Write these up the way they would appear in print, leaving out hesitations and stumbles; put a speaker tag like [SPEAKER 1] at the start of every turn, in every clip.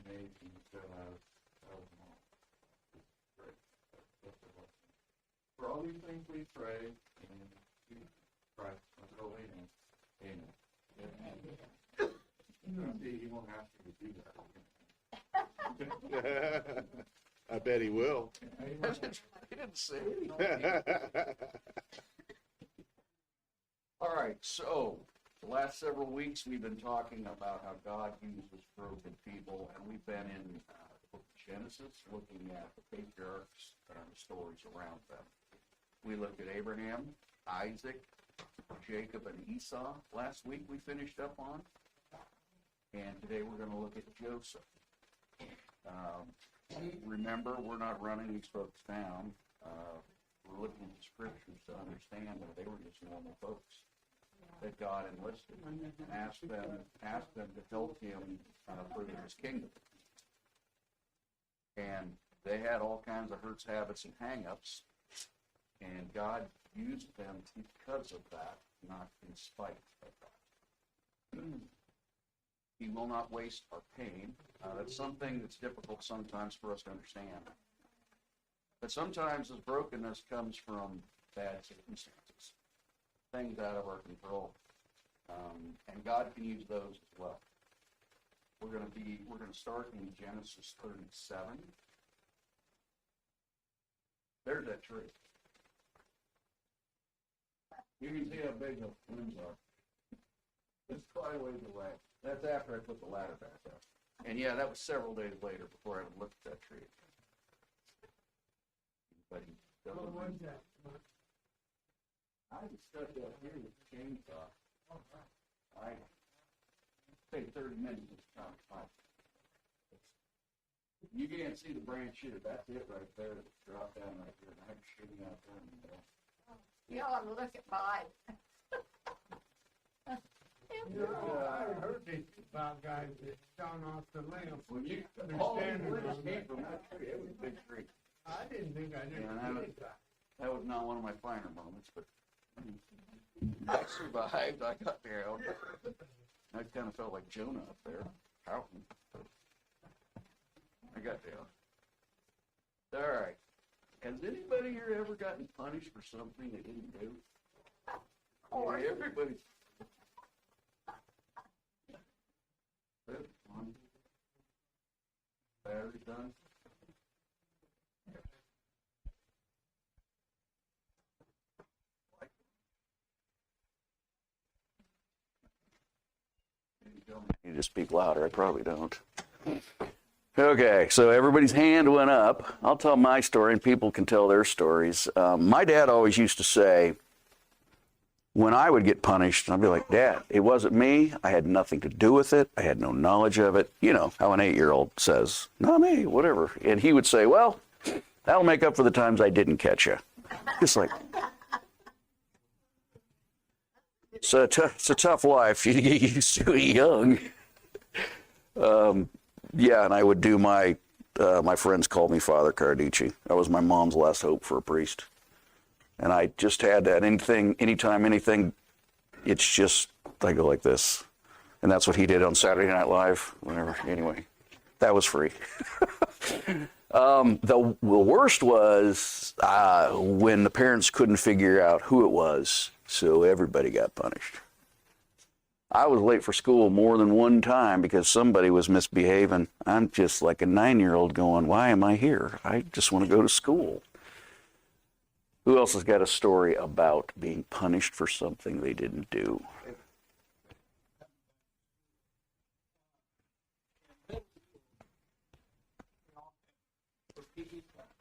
[SPEAKER 1] amazed and still have them all. It's great. That's a blessing. For all these things we pray in Jesus Christ, our holy name. Amen. See, he won't ask you to do that.
[SPEAKER 2] I bet he will.
[SPEAKER 1] He didn't say it. All right, so the last several weeks we've been talking about how God uses broken people, and we've been in the book of Genesis looking at the patriarchs and the stories around them. We looked at Abraham, Isaac, Jacob, and Esau. Last week we finished up on, and today we're going to look at Joseph. Remember, we're not running these folks down. We're looking at the scriptures to understand that they were just normal folks that God enlisted and asked them to help him further his kingdom. And they had all kinds of hurts, habits, and hang-ups, and God used them because of that, not in spite of that. He will not waste our pain. That's something that's difficult sometimes for us to understand. But sometimes this brokenness comes from bad circumstances, things out of our control. And God can use those as well. We're going to start in Genesis 37. There's that tree. You can see how big those limbs are. It's quite a ways away. That's after I put the ladder back up. And yeah, that was several days later before I looked at that tree. But
[SPEAKER 3] What was that?
[SPEAKER 1] I was stuck out here with the chainsaw. I take 30 minutes to start fight. You can't see the branch here. That's it right there. It's dropped down right here. And I'm shooting out there in the middle.
[SPEAKER 4] You ought to look at mine.
[SPEAKER 3] I heard this about guys that gone off the limb.
[SPEAKER 1] When you
[SPEAKER 3] They're
[SPEAKER 1] all the
[SPEAKER 3] standing
[SPEAKER 1] limbs
[SPEAKER 3] on
[SPEAKER 1] came
[SPEAKER 3] that.
[SPEAKER 1] from that tree. It was a big tree.
[SPEAKER 3] I didn't think I
[SPEAKER 1] Yeah,
[SPEAKER 3] never did that.
[SPEAKER 1] That was not one of my finer moments, but I survived. I got down. I kind of felt like Jonah up there, pouting. I got down. All right. Has anybody here ever gotten punished for something they didn't do?
[SPEAKER 4] Or
[SPEAKER 1] Yeah, everybody. Good. One. Battery done. You just speak louder. I probably don't. Okay, so everybody's hand went up. I'll tell my story, and people can tell their stories. My dad always used to say, when I would get punished, I'd be like, Dad, it wasn't me. I had nothing to do with it. I had no knowledge of it. You know how an 8-year-old says, not me, whatever. And he would say, well, that'll make up for the times I didn't catch you. It's like, it's a tough life. You get used to it young. Yeah, and I would do my friends called me Father Carducci. That was my mom's last hope for a priest. And I just had that anytime, anything, it's just, I go like this. And that's what he did on Saturday Night Live, whatever. Anyway, that was free. The worst was when the parents couldn't figure out who it was, so everybody got punished. I was late for school more than one time because somebody was misbehaving. I'm just like a 9-year-old going, why am I here? I just want to go to school. Who else has got a story about being punished for something they didn't do?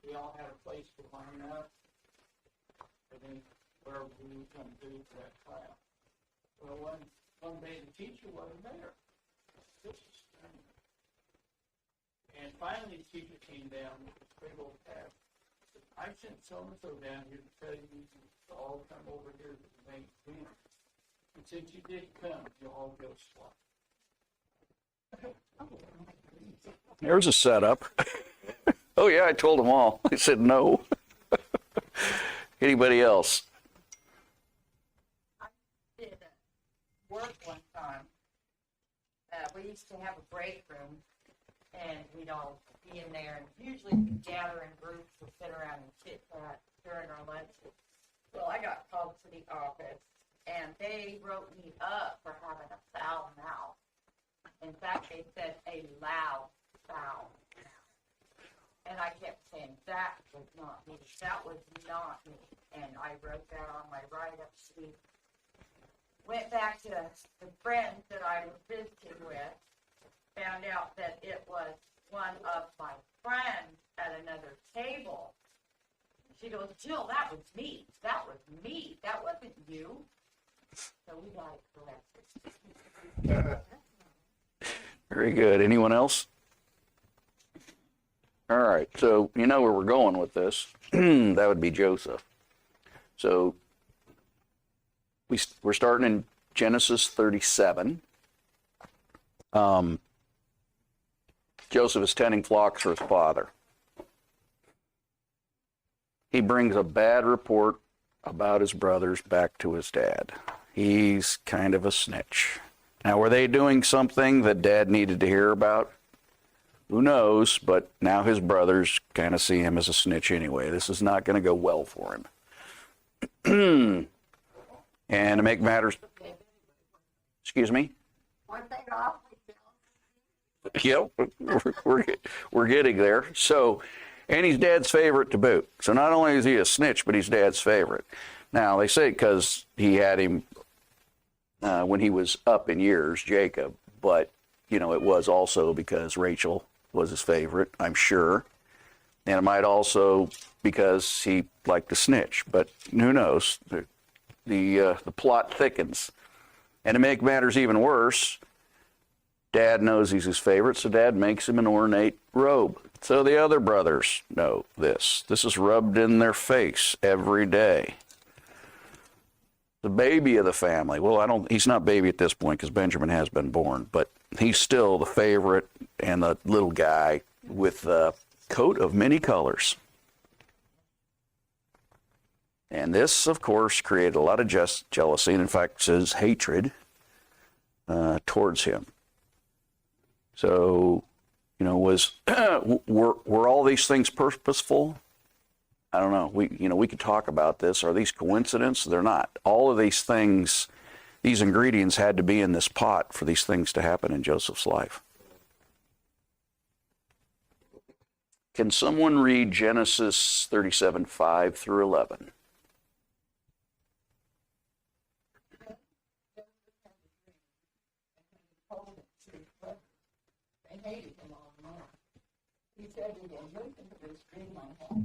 [SPEAKER 5] We all had a place to line up, and then where we would come to for that class. Well, one day the teacher wasn't there. And finally the teacher came down with this big old tab. Said, I sent so-and-so down here to tell you to all come over here to the main dinner. And since you didn't come, you'll all go swap.
[SPEAKER 1] There's a setup. Oh, yeah, I told them all. I said no. Anybody else?
[SPEAKER 4] I did work one time. We used to have a break room,
[SPEAKER 6] and we'd all be in there, and usually we'd gather in groups and sit around and chit chat during our lunches. Well, I got called to the office, and they wrote me up for having a foul mouth. In fact, they said a loud foul mouth. And I kept saying, that was not me. That was not me. And I wrote that on my write-up sheet. Went back to the friends that I was visiting with, found out that it was one of my friends at another table. She goes, Jill, that was me. That was me. That wasn't you. So we got it corrected.
[SPEAKER 1] Very good. Anyone else? All right. So you know where we're going with this. That would be Joseph. So we're starting in Genesis 37. Joseph is tending flocks for his father. He brings a bad report about his brothers back to his dad. He's kind of a snitch. Now, were they doing something that Dad needed to hear about? Who knows, but now his brothers kind of see him as a snitch anyway. This is not going to go well for him. And to make matters... Excuse me?
[SPEAKER 4] Weren't they awfully
[SPEAKER 1] Yep, we're getting there. So, and he's Dad's favorite to boot. So not only is he a snitch, but he's Dad's favorite. Now, they say because he had him when he was up in years, Jacob, but, you know, it was also because Rachel was his favorite, I'm sure. And it might also because he liked to snitch, but who knows? The plot thickens. And to make matters even worse, Dad knows he's his favorite, so Dad makes him an ornate robe. So the other brothers know this. This is rubbed in their face every day. The baby of the family. Well, he's not baby at this point because Benjamin has been born, but he's still the favorite and the little guy with a coat of many colors. And this, of course, created a lot of jealousy, and in fact, says hatred towards him. So, you know, were all these things purposeful? I don't know. We could talk about this. Are these coincidence? They're not. All of these things, these ingredients had to be in this pot for these things to happen in Joseph's life. Can someone read Genesis 37, 5 through 11?
[SPEAKER 4] They hated him all along. He said it in listen to this dream I had.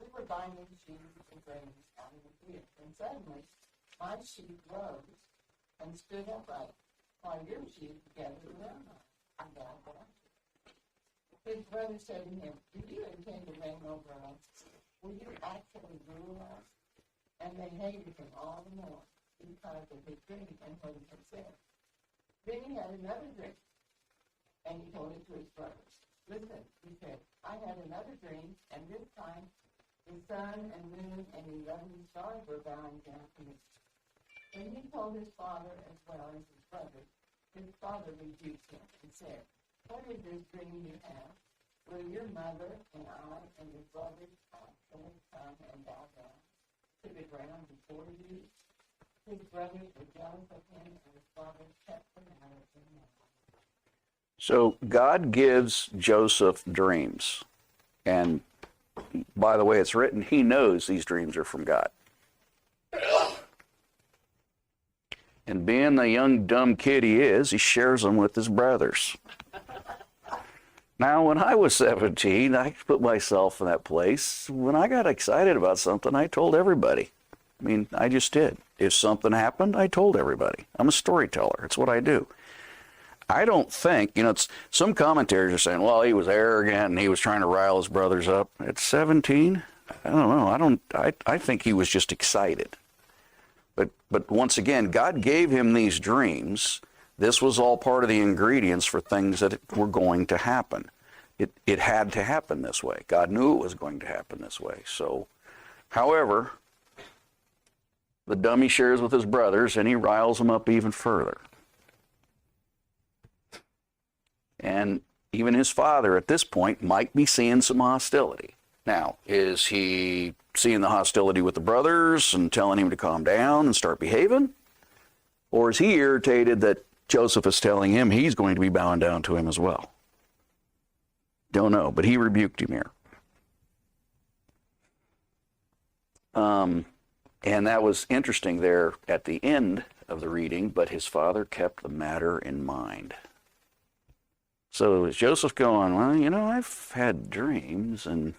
[SPEAKER 4] We were binding sheep and grains out of the field, and suddenly my sheep rose and stood upright, while your sheep gathered around us. I bowed down. His brother said to him, do you intend to reign over us? Will you actually rule us? And they hated him all the more because of his dream and what he had said. Then he had another dream, and he told it to his brothers. Listen, he said, I had another dream, and this time the sun and moon and 11 stars were bowing down to me. When he told his father as well as his brothers, his father rebuked him and said, what is this dream you have? Will your mother and I and your brothers actually come and bow down to the ground before you? His brothers were jealous of him, and his father kept the matter in mind.
[SPEAKER 1] So God gives Joseph dreams. And by the way, it's written, he knows these dreams are from God. And being the young, dumb kid he is, he shares them with his brothers. Now, when I was 17, I put myself in that place. When I got excited about something, I told everybody. I mean, I just did. If something happened, I told everybody. I'm a storyteller. It's what I do. I don't think, some commentators are saying, well, he was arrogant and he was trying to rile his brothers up. At 17, I don't know. I think he was just excited. But once again, God gave him these dreams. This was all part of the ingredients for things that were going to happen. It had to happen this way. God knew it was going to happen this way. So, however, the dummy shares with his brothers and he riles them up even further. And even his father at this point might be seeing some hostility. Now, is he seeing the hostility with the brothers and telling him to calm down and start behaving? Or is he irritated that Joseph is telling him he's going to be bowing down to him as well? Don't know, but he rebuked him here. And that was interesting there at the end of the reading, but his father kept the matter in mind. So is Joseph going, well, you know, I've had dreams, and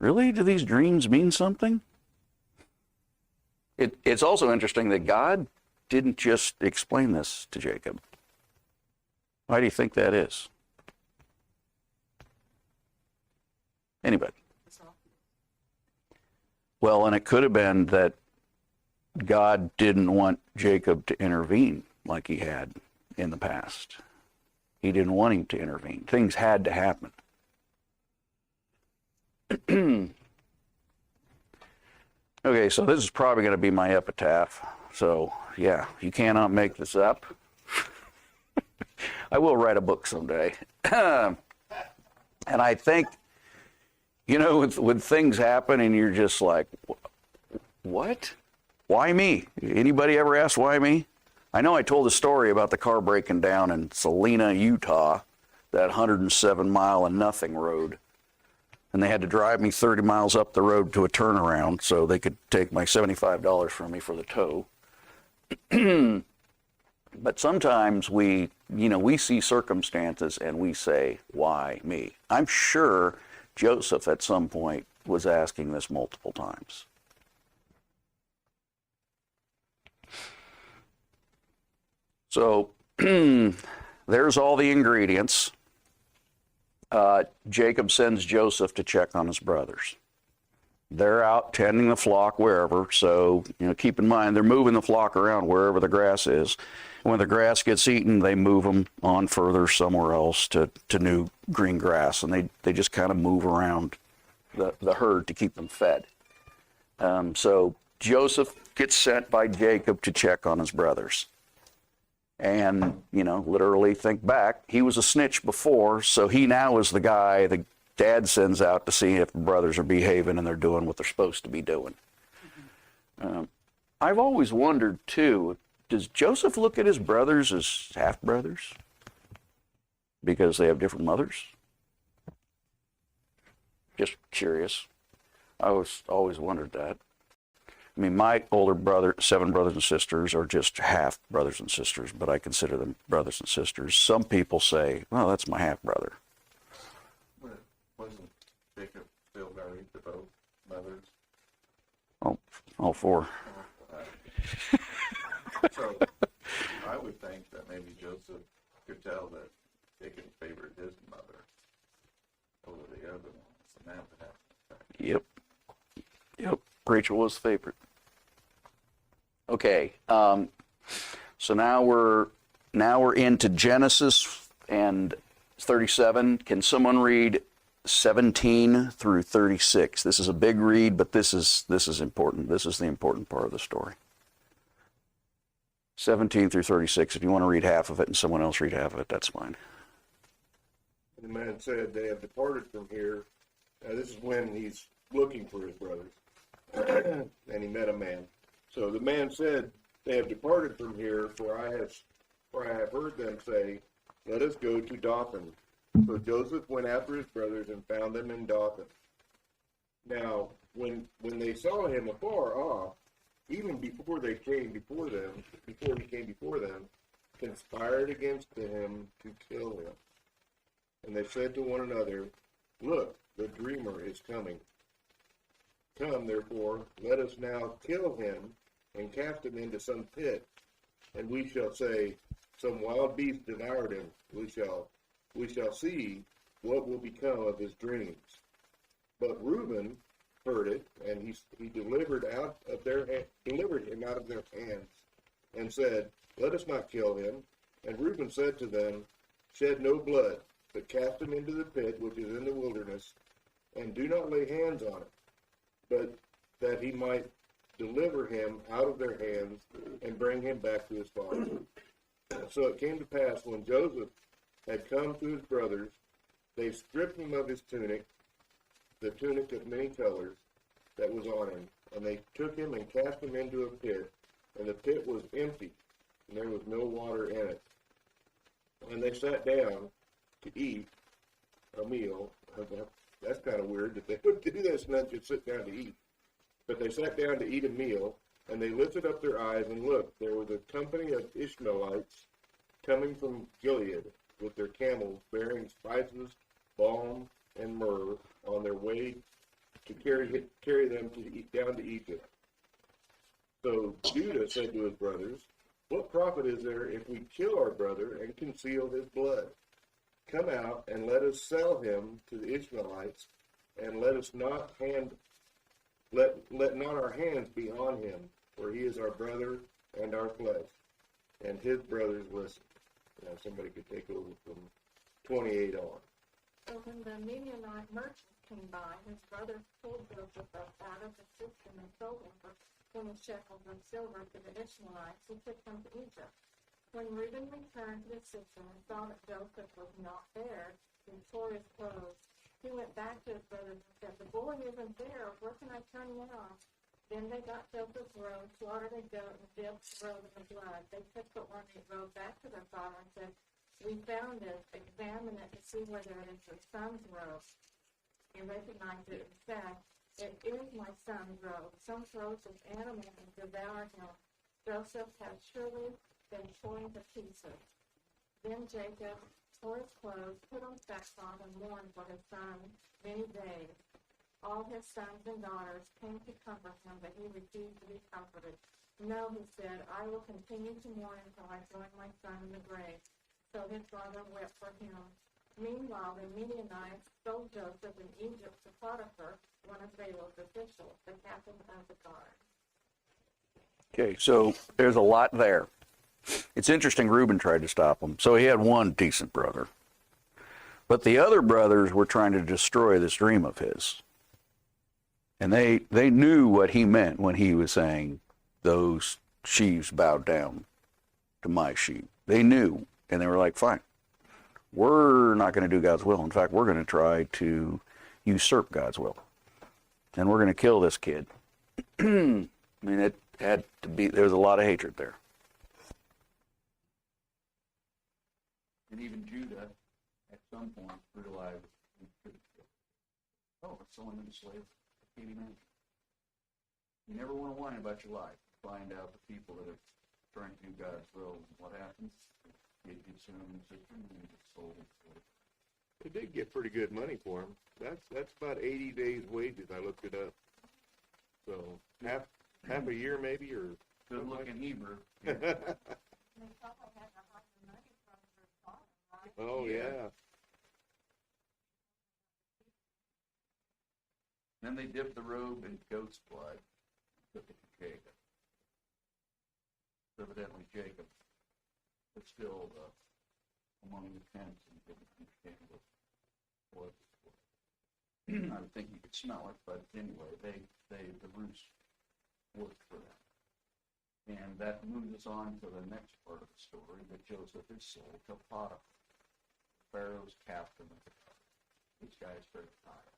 [SPEAKER 1] really, do these dreams mean something? It's also interesting that God didn't just explain this to Jacob. Why do you think that is? Anybody? Well, and it could have been that God didn't want Jacob to intervene like he had in the past. He didn't want him to intervene. Things had to happen. Okay, so this is probably going to be my epitaph. So, yeah, you cannot make this up. I will write a book someday. And I think, you know, when things happen and you're just like, what? Why me? Anybody ever ask why me? I know I told a story about the car breaking down in Salina, Utah, that 107-mile and nothing road. And they had to drive me 30 miles up the road to a turnaround so they could take my $75 from me for the tow. But sometimes we see circumstances and we say, why me? I'm sure Joseph at some point was asking this multiple times. So there's all the ingredients. Jacob sends Joseph to check on his brothers. They're out tending the flock wherever, so keep in mind they're moving the flock around wherever the grass is. When the grass gets eaten, they move them on further somewhere else to new green grass, and they just kind of move around the herd to keep them fed. So Joseph gets sent by Jacob to check on his brothers. And, literally think back, he was a snitch before, so he now is the guy the dad sends out to see if the brothers are behaving and they're doing what they're supposed to be doing. I've always wondered, too, does Joseph look at his brothers as half-brothers because they have different mothers? Just curious. I always wondered that. I mean, my older brother, 7 brothers and sisters, are just half brothers and sisters, but I consider them brothers and sisters. Some people say, well, that's my half-brother.
[SPEAKER 2] Wasn't Jacob still married to both mothers?
[SPEAKER 1] Oh, all 4.
[SPEAKER 2] So I would think that maybe Joseph could tell that Jacob favored his mother over the other ones, and that would happen.
[SPEAKER 1] Yep. Rachel was the favorite. Okay, so now we're into Genesis and 37. Can someone read 17 through 36? This is a big read, but this is important. This is the important part of the story. 17 through 36. If you want to read half of it and someone else read half of it, that's fine.
[SPEAKER 2] The man said, they have departed from here. This is when he's looking for his brothers. And he met a man. So the man said, they have departed from here, for I have heard them say, let us go to Dothan. So Joseph went after his brothers and found them in Dothan. Now, when they saw him afar off, even before he came before them, conspired against him to kill him. And they said to one another, look, the dreamer is coming. Come, therefore, let us now kill him and cast him into some pit, and we shall say, some wild beast devoured him. We shall see what will become of his dreams. But Reuben heard it, and he delivered him out of their hands, and said, let us not kill him. And Reuben said to them, shed no blood, but cast him into the pit which is in the wilderness, and do not lay hands on it, but that he might deliver him out of their hands and bring him back to his father. So it came to pass when Joseph had come to his brothers they stripped him of his tunic, the tunic of many colors that was on him, and they took him and cast him into a pit, and the pit was empty, and there was no water in it. And they sat down to eat a meal. That's kind of weird that they would do this and then just sit down to eat. But they sat down to eat a meal, and they lifted up their eyes and looked. There was a company of Ishmaelites coming from Gilead with their camels bearing spices, balm, and myrrh on their way to carry them down to Egypt. So Judah said to his brothers, "What profit is there if we kill our brother and conceal his blood? Come out and let us sell him to the Ishmaelites, and let not our hands be on him, for he is our brother and our flesh." And his brothers listened. Now somebody could take over from 28 on.
[SPEAKER 7] So when the Midianite merchants came by, his brothers pulled Joseph up out of the cistern and sold him for 20 shekels of silver to the Ishmaelites, who took him to Egypt. When Reuben returned to the cistern and saw that Joseph was not there, he tore his clothes. He went back to his brothers and said, "The boy isn't there. Where can I turn him off?" Then they got Joseph's robe, slaughtered a goat, and dipped the robe in the blood. They took the ornate robe back to their father and said, "We found it. Examine it to see whether it is your son's robe." He recognized it and said, "It is my son's robe. Some ferocious animal has devoured him. Joseph has surely been torn to pieces." Then Jacob tore his clothes, put on sackcloth, and mourned for his son many days. All his sons and daughters came to comfort him, but he refused to be comforted. "No," he said, "I will continue to mourn until I join my son in the grave." So his father wept for him. Meanwhile, the Midianites sold Joseph in Egypt to Potiphar, one of Pharaoh's officials, the captain of the guard.
[SPEAKER 1] Okay, so there's a lot there. It's interesting Reuben tried to stop him. So he had one decent brother. But the other brothers were trying to destroy this dream of his. And they knew what he meant when he was saying, "Those sheaves bowed down to my sheep." They knew, and they were like, "Fine. We're not going to do God's will. In fact, we're going to try to usurp God's will. And we're going to kill this kid." I mean, it had to be, there was a lot of hatred there. And even Judah, at some point, realized he could kill. Oh, it's someone into slavery. Can't imagine. You never want to whine about your life. Find out the people that are trying to do God's will. What happens? It gets in the system and it gets sold.
[SPEAKER 2] They did get pretty good money for him. That's about 80 days' wages. I looked it up. So half a year maybe, or
[SPEAKER 1] good looking Hebrew.
[SPEAKER 7] They probably had a lot of money from their father, right?
[SPEAKER 2] Oh yeah.
[SPEAKER 1] Then they dipped the robe in goat's blood and took it to Jacob. Evidently Jacob was still among the tents and didn't understand what I would think you could smell it, but anyway, the roots worked for them. And that moves us on to the next part of the story, that Joseph is sold to Potiphar, Pharaoh's captain of the guard. This guy is very tired.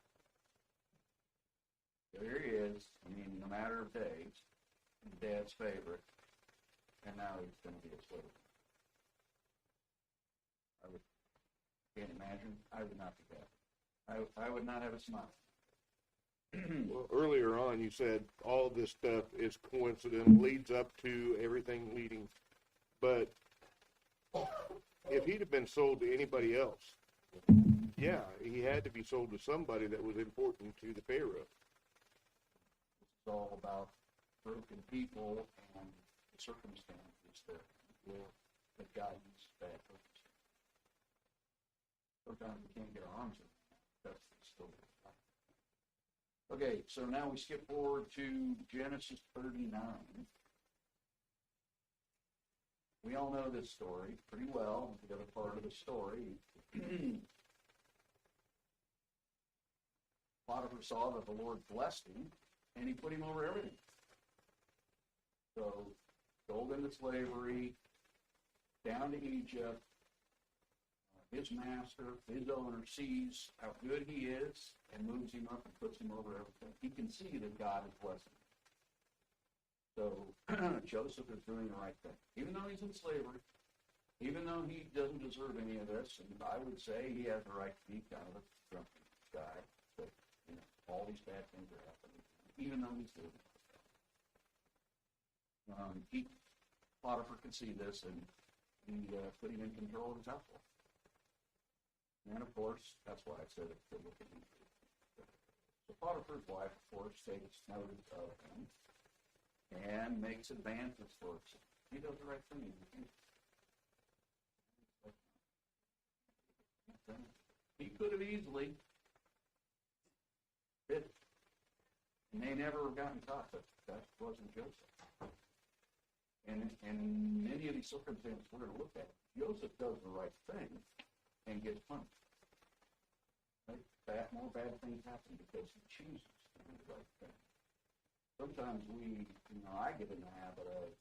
[SPEAKER 1] There he is, I mean, in a matter of days, Dad's favorite, and now he's going to be a slave. Can't imagine. I would not be that. I would not have a smile.
[SPEAKER 2] Well, earlier on you said all this stuff is coincidental, leads up to everything leading. But if he'd have been sold to anybody else, yeah, he had to be sold to somebody that was important to the Pharaoh.
[SPEAKER 1] It's all about broken people and the circumstances that God uses bad purpose. Sometimes we can't get our arms around. That's the story. Okay, so now we skip forward to Genesis 39. We all know this story pretty well, the other part of the story. Potiphar saw that the Lord blessed him, and he put him over everything. So, sold into slavery, down to Egypt, his master, his owner, sees how good he is and moves him up and puts him over everything. He can see that God is blessing him. So Joseph is doing the right thing. Even though he's in slavery, even though he doesn't deserve any of this, and I would say he has the right to be kind of a grumpy guy. But, all these bad things are happening, even though he's doing it. Potiphar could see this, and he put him in control of his household. And, of course, that's why I said it's good looking. So Potiphar's wife, of course, takes notice of him and makes advances towards him. He does the right thing. He could have easily bit it. He may never have gotten caught, but that wasn't Joseph. And in many of these circumstances we're going to look at, Joseph does the right thing and gets punished. Right? More bad things happen because he chooses to do the right thing. Sometimes I get in the habit of,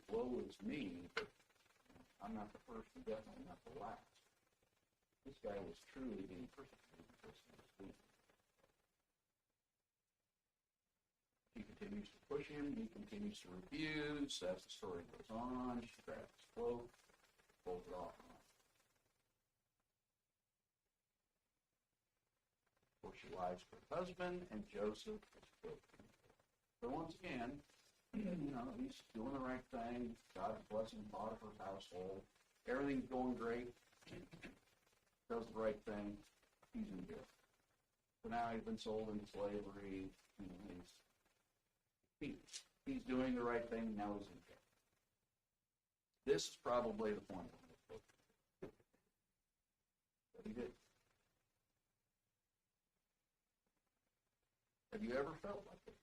[SPEAKER 1] woe is me, but I'm not the first and definitely not the last. This guy was truly being persecuted because he was weak. He continues to push him. He continues to refuse. As the story goes on, she grabs his cloak, pulls it off and on. Of course, she lies to her husband, and Joseph is killed. So once again, he's doing the right thing. God is blessing Potiphar's household. Everything's going great. Does the right thing. He's in jail. So now he's been sold into slavery. He's doing the right thing. Now he's in jail. This is probably the point of this book. But he did. Have you ever felt like it?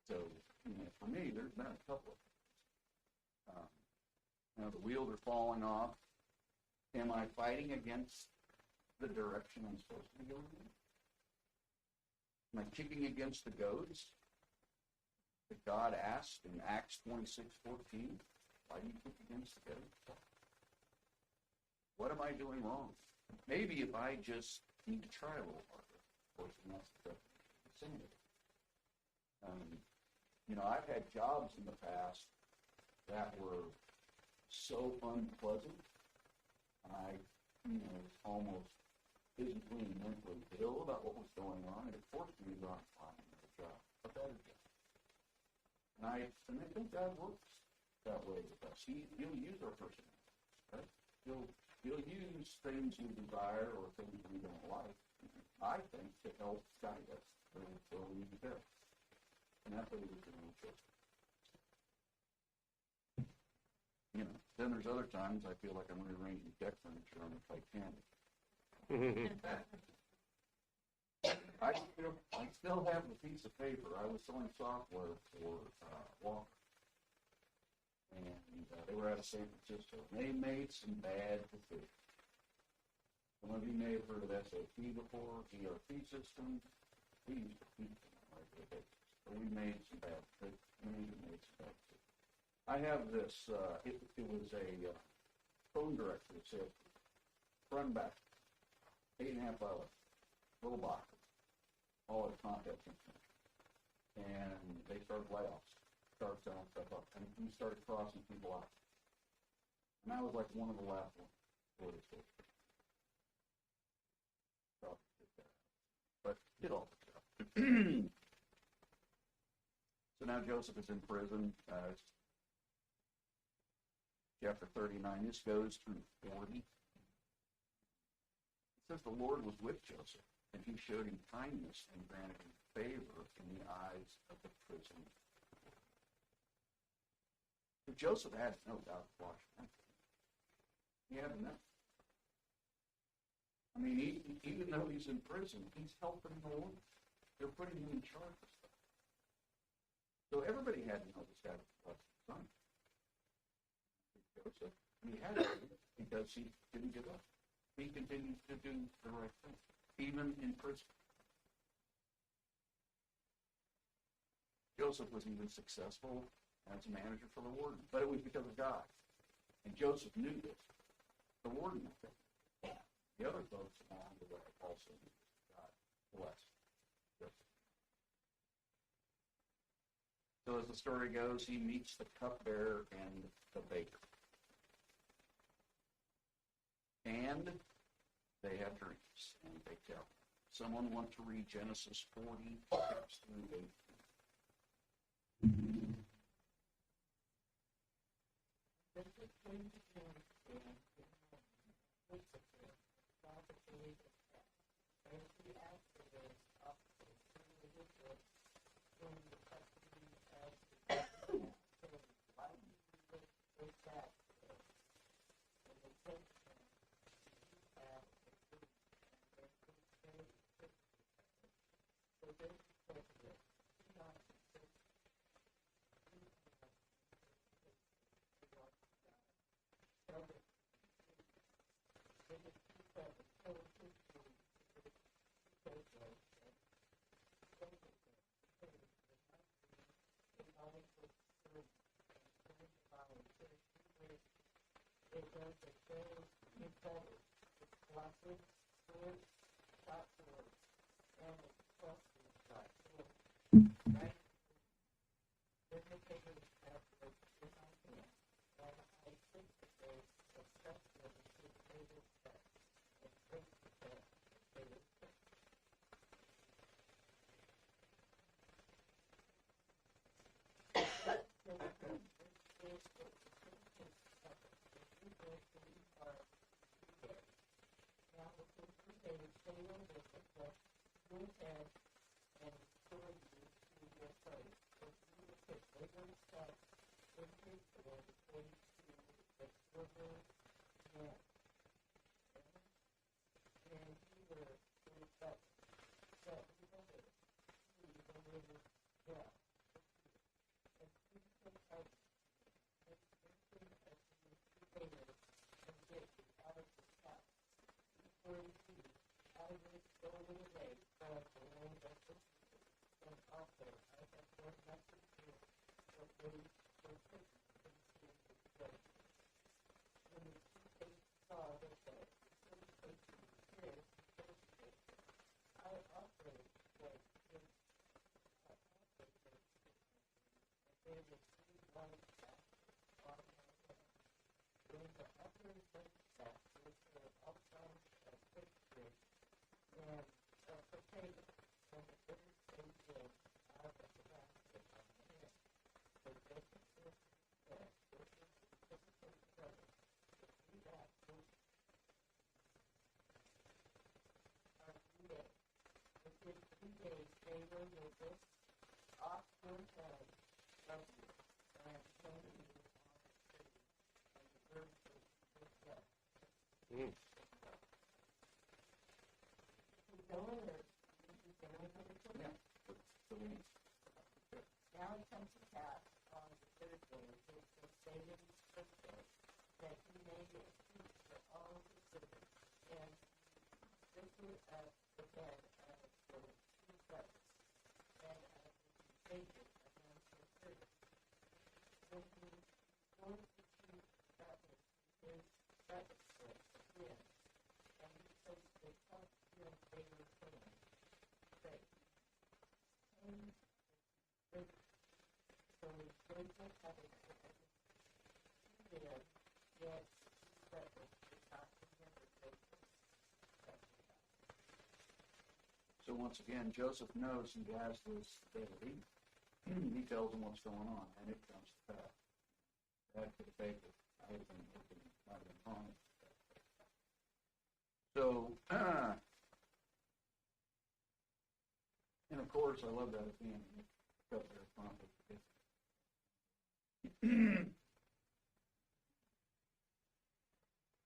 [SPEAKER 1] So, for me, there's been a couple of things. The wheels are falling off. Am I fighting against the direction I'm supposed to be going in? Am I kicking against the goads that God asked in Acts 26:14? Why do you kick against the goads? What am I doing wrong? Maybe if I just need to try a little harder. Of course, and that's the insanity. I've had jobs in the past that were so unpleasant, I, almost physically and mentally ill about what was going on, and it forced me to go out and find another job, a better job. And I think God works that way with us. He'll use our personality, right? He'll use things we desire or things we don't like, I think, to help guide us where we need to go. And that's what he was doing with Joseph. Then there's other times I feel like I'm rearranging deck furniture on the Titanic. I still have the piece of paper. I was selling software for Walker. And they were out of San Francisco. And they made some bad decisions. Some of you may have heard of SAP before, ERP system. We used to teach them on a regular basis. But we made some bad decisions. I have this, it was a phone directory that said front and back, 8.5 by 11, little box, all its contact information. And they started layoffs, started selling stuff up, and we started crossing people out. And I was like one of the last ones for this book. But it all worked out. So now Joseph is in prison. Chapter 39, this goes through 40. It says the Lord was with Joseph, and he showed him kindness and granted him favor in the eyes of the prison. So Joseph had no doubt of Washington. He had enough. I mean, even though he's in prison, he's helping the Lord. They're putting him in charge of stuff. So everybody had to know this guy was Washington's son. Joseph, he had it because he didn't give up. He continues to do the right thing, even in prison. Joseph was even successful as a manager for the warden, but it was because of God. And Joseph knew this. The warden knew it. The other folks along the way also knew this. God blessed Joseph. So as the story goes, he meets the cupbearer and the baker. And they have dreams, and they tell him. Someone want to read Genesis 40, 6 through 8.
[SPEAKER 4] Now it comes to pass on the third day, which the Satan's birthday, that he made a feast for all his servants, and he lifted up the head of the two brothers, and of the Savior among his servants. When he forced the two brothers, his brothers again, and he placed the cup in their hands, but he so Joseph having lived, yet brothers did not remember Joseph.
[SPEAKER 1] So once again, Joseph knows he has this ability. He tells him what's going on, and it comes to pass. That could have faked it. I have been looking, might have been wrong. So, and of course, I love that at the end. Cut there from it.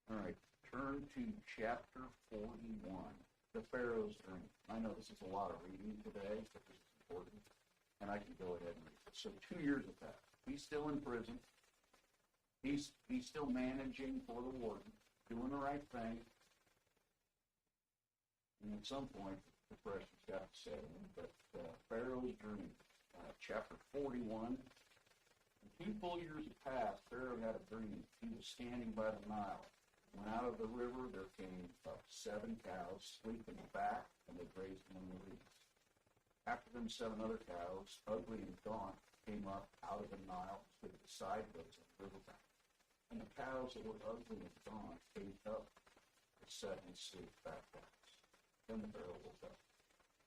[SPEAKER 1] All right, turn to chapter 41, the Pharaoh's dream. I know this is a lot of reading today, but this is important, and I can go ahead and read it. So 2 years have passed. He's still in prison. He's still managing for the warden, doing the right thing. And at some point, the pressure's got to set in. But Pharaoh's dream, chapter 41, 2 full years had passed, Pharaoh had a dream. He was standing by the Nile. When out of the river there came up 7 cows, sleek in the back, and they grazed among the reeds. After them 7 other cows, ugly and gaunt, came up out of the Nile and stood sideways on the riverbank. And the cows that were ugly and gaunt ate up the 7 sleek back cows. Then the Pharaoh woke up.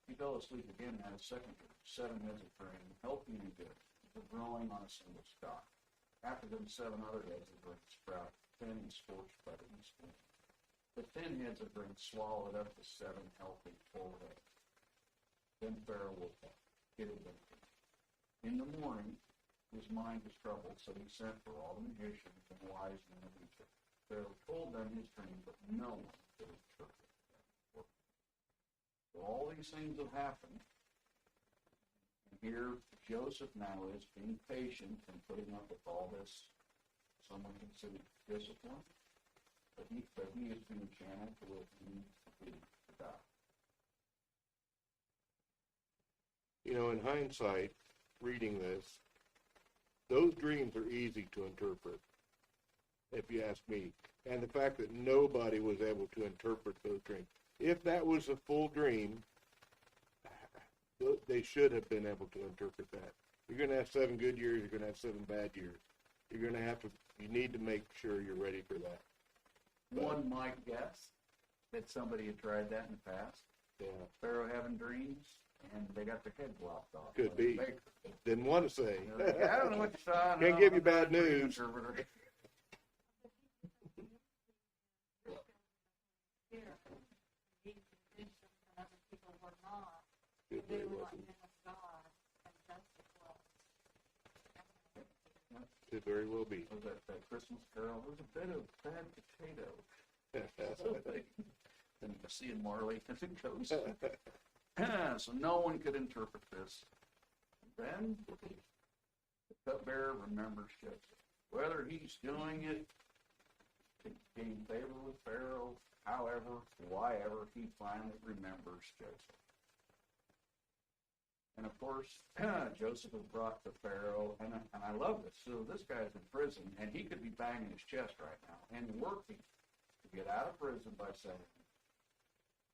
[SPEAKER 1] He fell asleep again and had a second dream. 7 heads of grain, healthy and good, were growing on a single stalk. After them 7 other heads of grain sprouted, thin and scorched by the east wind. The thin heads of grain swallowed up the 7 healthy full heads. Then Pharaoh woke up. It had been a dream. In the morning, his mind was troubled, so he sent for all the magicians and wise men of Egypt. Pharaoh told them his dream, but no one could interpret it. So all these things have happened. And here Joseph now is being patient and putting up with all this, someone considered discipline, but he is being channeled to what he needs to be for God.
[SPEAKER 2] You know, in hindsight, reading this, those dreams are easy to interpret, if you ask me. And the fact that nobody was able to interpret those dreams. If that was a full dream, they should have been able to interpret that. You're going to have 7 good years, you're going to have 7 bad years. You're going to have to, you need to make sure you're ready for that.
[SPEAKER 1] One might guess that somebody had tried that in the past.
[SPEAKER 2] Yeah.
[SPEAKER 1] Pharaoh having dreams, and they got their head blocked off.
[SPEAKER 2] Could be. Didn't want to say.
[SPEAKER 1] I don't know what you saw.
[SPEAKER 2] Can't give you bad news.
[SPEAKER 1] Interpreter.
[SPEAKER 2] Could very well be. Could very well be.
[SPEAKER 1] Was that Christmas Carol? There's a bit of bad potato. And seeing Marley as it goes. So no one could interpret this. Then the cupbearer remembers Joseph. Whether he's doing it to gain favor with Pharaoh, however, why ever, he finally remembers Joseph. And of course, Joseph is brought to Pharaoh, and I love this. So this guy's in prison, and he could be banging his chest right now and working to get out of prison by saying,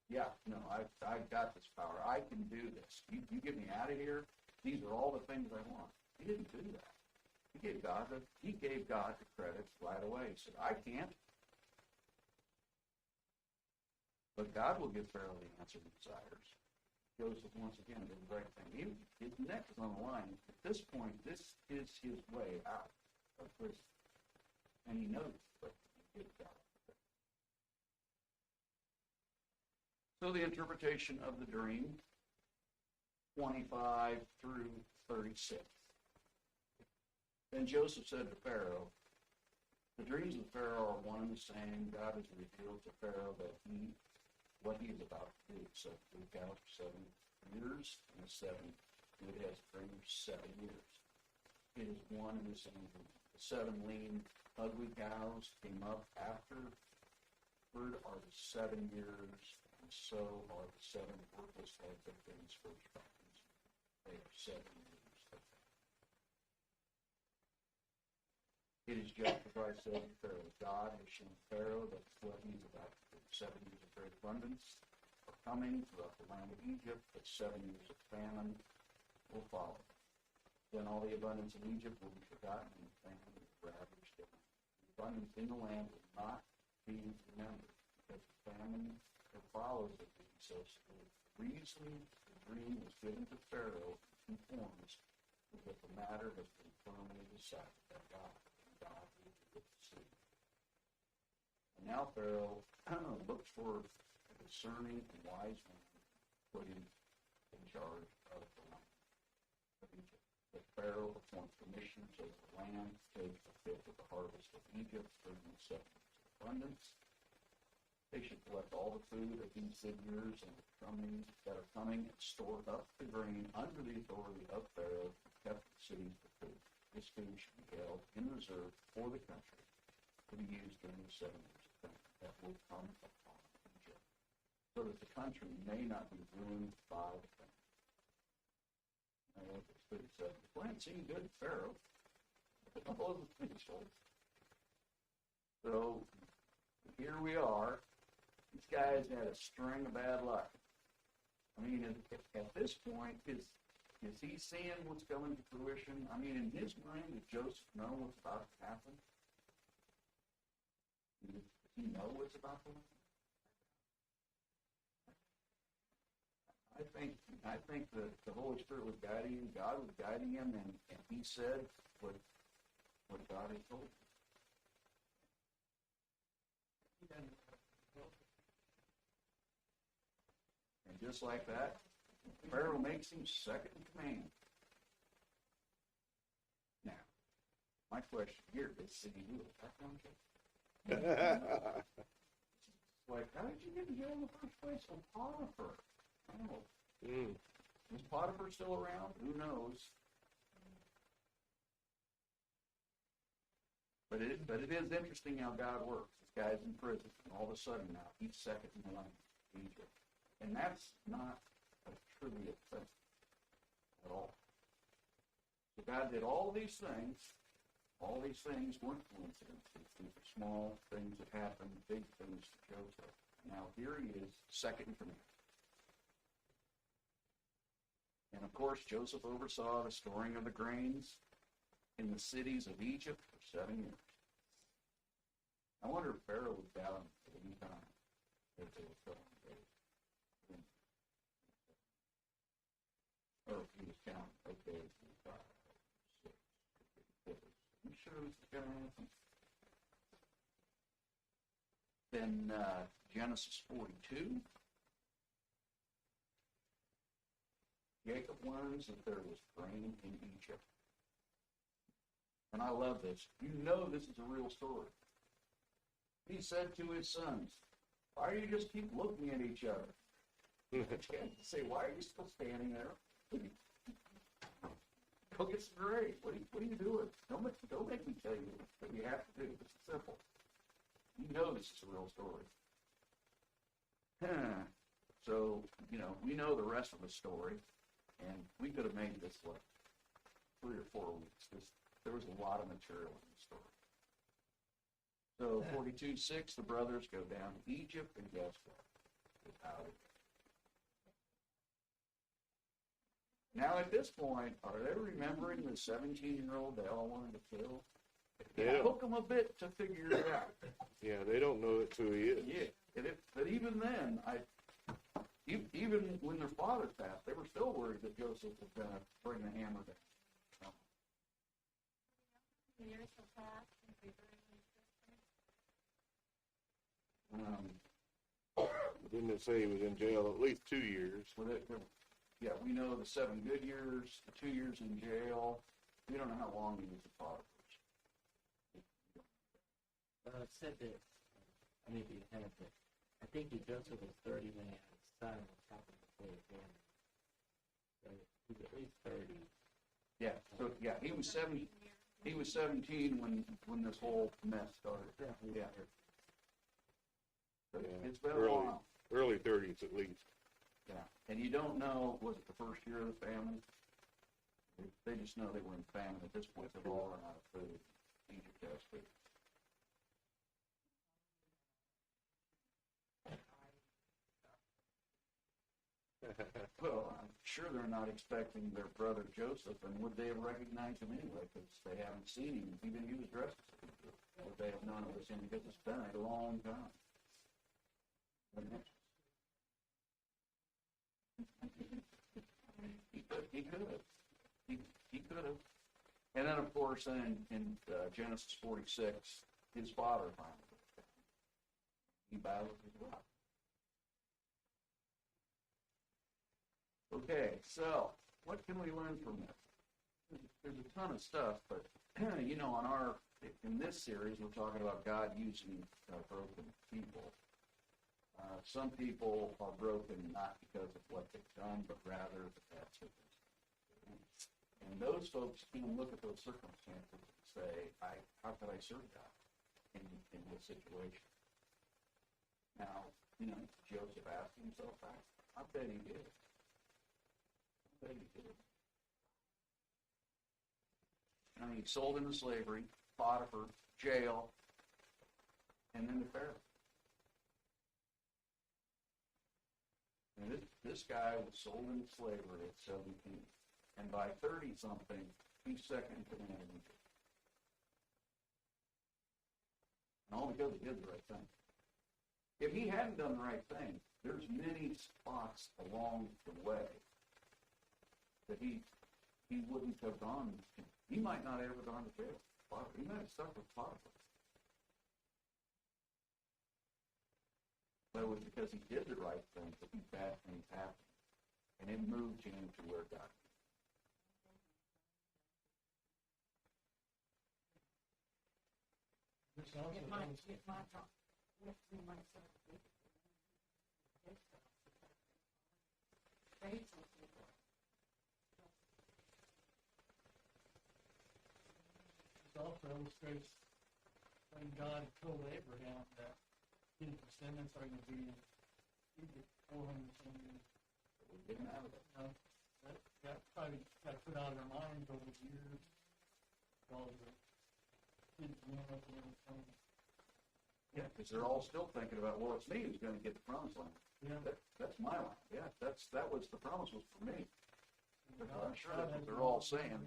[SPEAKER 1] yeah, no, I've got this power. I can do this. You get me out of here. These are all the things I want. He didn't do that. He gave God the credit right away. He said, I can't. But God will give Pharaoh the answer he desires. Joseph, once again, did the right thing. His neck is on the line. At this point, this is his way out of prison. And he knows what he did God. So the interpretation of the dream, 25 through 36. Then Joseph said to Pharaoh, the dreams of Pharaoh are one and the same. God has revealed to Pharaoh that what he is about to do. So 3 cows for 7 years, and 7 good heads for 7 years. It is one and the same dream. The 7 lean, ugly cows came up afterward are the 7 years, and so are the 7 worthless heads of things first found. They are 7 years of that. It is justified, said Pharaoh. God has shown Pharaoh that what he's about to do. 7 years of great abundance are coming throughout the land of Egypt, but 7 years of famine will follow. Then all the abundance in Egypt will be forgotten, and the famine will ravage the land. The abundance in the land will not be remembered, because the famine that follows it will be so severe. The reason the dream was given to Pharaoh in 2 forms is that the matter has been firmly decided by God, and God will do it to see. And now Pharaoh looks for a discerning and wise man put him in charge of the land of Egypt. That Pharaoh appoints commissioners over the land, take the fifth of the harvest of Egypt, bring them 7 years of abundance. They should collect all the food of these vineyards that are coming and store up the grain under the authority of Pharaoh and kept the cities for food. This food should be held in reserve for the country to be used during the 7 years of famine that will come upon Egypt, so that the country may not be ruined by the famine. Verse 37. The plan seemed good to Pharaoh, but was speechless. So here we are. This guy's had a string of bad luck. I mean, at this point, is he seeing what's coming to fruition? I mean, in his mind, did Joseph know what's about to happen? Does he know what's about to happen? I think that the Holy Spirit was guiding him, God was guiding him, and he said what God had told him. And just like that, Pharaoh makes him second in command. Now, my question here is, did he do a background check? It's like, how did you get in jail in the first place? Well, Potiphar. I don't know. Is Potiphar still around? Who knows? But it is interesting how God works. This guy's in prison, and all of a sudden now he's second in the line in Egypt. And that's not a trivial thing at all. So God did all these things. All these things weren't coincidences. These are small things that happened, big things to Joseph. Now here he is, second in command. And of course, Joseph oversaw the storing of the grains in the cities of Egypt for 7 years. I wonder if Pharaoh was down at any time as they were filling grains. Or if he was counting, okay, 5, 6, 7. I'm sure this is going to happen. Then Genesis 42. Jacob learns that there was grain in Egypt. And I love this. You know this is a real story. He said to his sons, why do you just keep looking at each other? Say, why are you still standing there? Go get some grain. What are you doing? Don't make me tell you what you have to do. It's simple. You know this is a real story. So, we know the rest of the story. And we could have made this, 3 or 4 weeks. There was a lot of material in the story. So 42:6, the brothers go down to Egypt, and guess what? Without it. Now at this point, are they remembering the 17-year-old they all wanted to kill? It took them a bit to figure it out.
[SPEAKER 2] Yeah, they don't know it who he is.
[SPEAKER 1] Yeah, but even then, even when their father passed, they were still worried that Joseph was going to bring the hammer down.
[SPEAKER 7] Years have passed since we heard
[SPEAKER 2] Didn't it say he was in jail at least 2 years?
[SPEAKER 1] Yeah, we know the 7 good years, the 2 years in jail. We don't know how long he was at Potiphar's.
[SPEAKER 8] It said that, maybe it had that, I think that Joseph was 30 when he had his son on top of the family. So he was at least 30.
[SPEAKER 1] Yeah, so he was 70. He was 17 when this whole mess started. Yeah. So it's been a while.
[SPEAKER 2] Early 30s at least.
[SPEAKER 1] Yeah, and you don't know, was it the first year of the famine? They just know they were in famine at this point. They've all run out of food. Egypt has food. Well, I'm sure they're not expecting their brother Joseph, and would they have recognized him anyway? Because they haven't seen him. Even he was dressed as a Hebrew. Would they have known it was him? Because it's been a long time. He could have. He could have. And then, of course, in Genesis 46, his father finally goes down. He battles as well. Okay, so what can we learn from this? There's a ton of stuff, but in this series, we're talking about God using broken people. Some people are broken not because of what they've done, but rather the bad circumstances. And those folks can look at those circumstances and say, how could I serve God in this situation? Now, Joseph asked himself that. I bet he did. I mean, sold into slavery, Potiphar, jail, and then the Pharaoh. And this guy was sold into slavery at 17. And by 30-something, he's second in command in Egypt. And all because he did the right thing. If he hadn't done the right thing, there's many spots along the way that he wouldn't have gone. He might not have ever gone to jail. He might have stuck with Potiphar. But it was because he did the right thing that these bad things happened. And it moved him to where God.
[SPEAKER 5] This also
[SPEAKER 6] It might,
[SPEAKER 5] goes-
[SPEAKER 6] it might not, we might say, faithful people.
[SPEAKER 5] This also illustrates when God told Abraham that his descendants are going to be in Egypt 400 some years.
[SPEAKER 1] We didn't have it.
[SPEAKER 5] That probably got put out of their minds over the years. All the kids growing up and everything.
[SPEAKER 1] Yeah, because they're all still thinking about, well, it's me who's going to get the promised land.
[SPEAKER 5] Yeah.
[SPEAKER 1] That's my land. Yeah, that was the promise was for me. I'm sure that's what
[SPEAKER 5] has
[SPEAKER 1] they're all saying.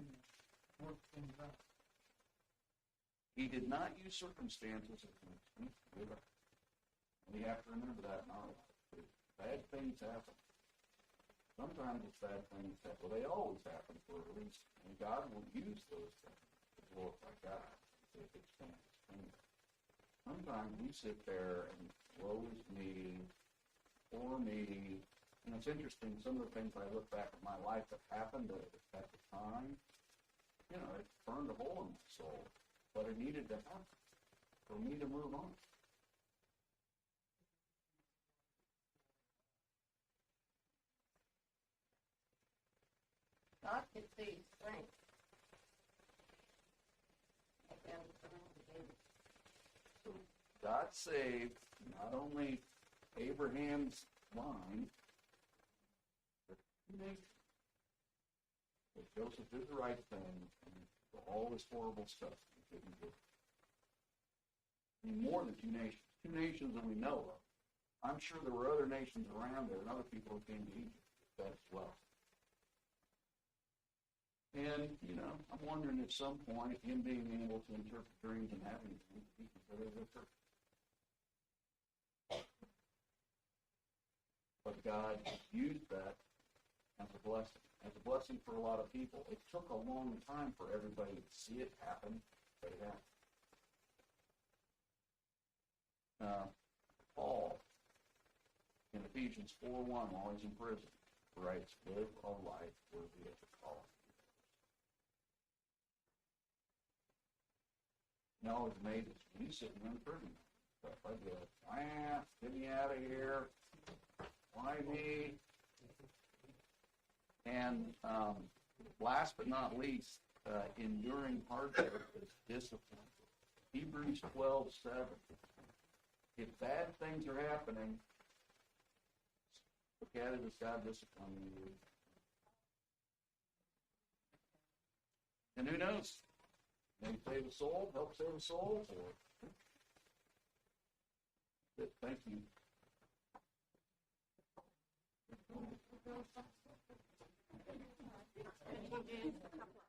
[SPEAKER 5] Work things out.
[SPEAKER 1] He did not use circumstances as an excuse to give up. We have to remember that in our life. Bad things happen. Sometimes it's bad things happen. Well, they always happen for a reason. And God will use those things to glorify God. If it's things. Sometimes we sit there and woe is me, poor me. And it's interesting, some of the things I look back at my life that happened at the time, you know, it burned a hole in my soul. But it needed to happen for me to move on.
[SPEAKER 6] God can see strength.
[SPEAKER 1] God saved not only Abraham's line, but the nation. But Joseph did the right thing, and for all this horrible stuff he didn't do. I mean, more than two nations that we know of. I'm sure there were other nations around there and other people who came to Egypt as well. And, you know, I'm wondering at some point, him being able to interpret dreams and having dreams, he considered it a curse. But God used that as a blessing for a lot of people. It took a long time for everybody to see it happen, but it happened. Paul, in Ephesians 4:1, while he's in prison, writes, live a life worthy of the calling. You know, it's amazing. He's sitting in prison. Stuff I did. Get me out of here. Why me? And last but not least, enduring hardship is discipline. Hebrews 12:7. If bad things are happening, look at it as God disciplining you. And who knows? Maybe save a soul, help save a soul, or thank you.
[SPEAKER 7] And he did a couple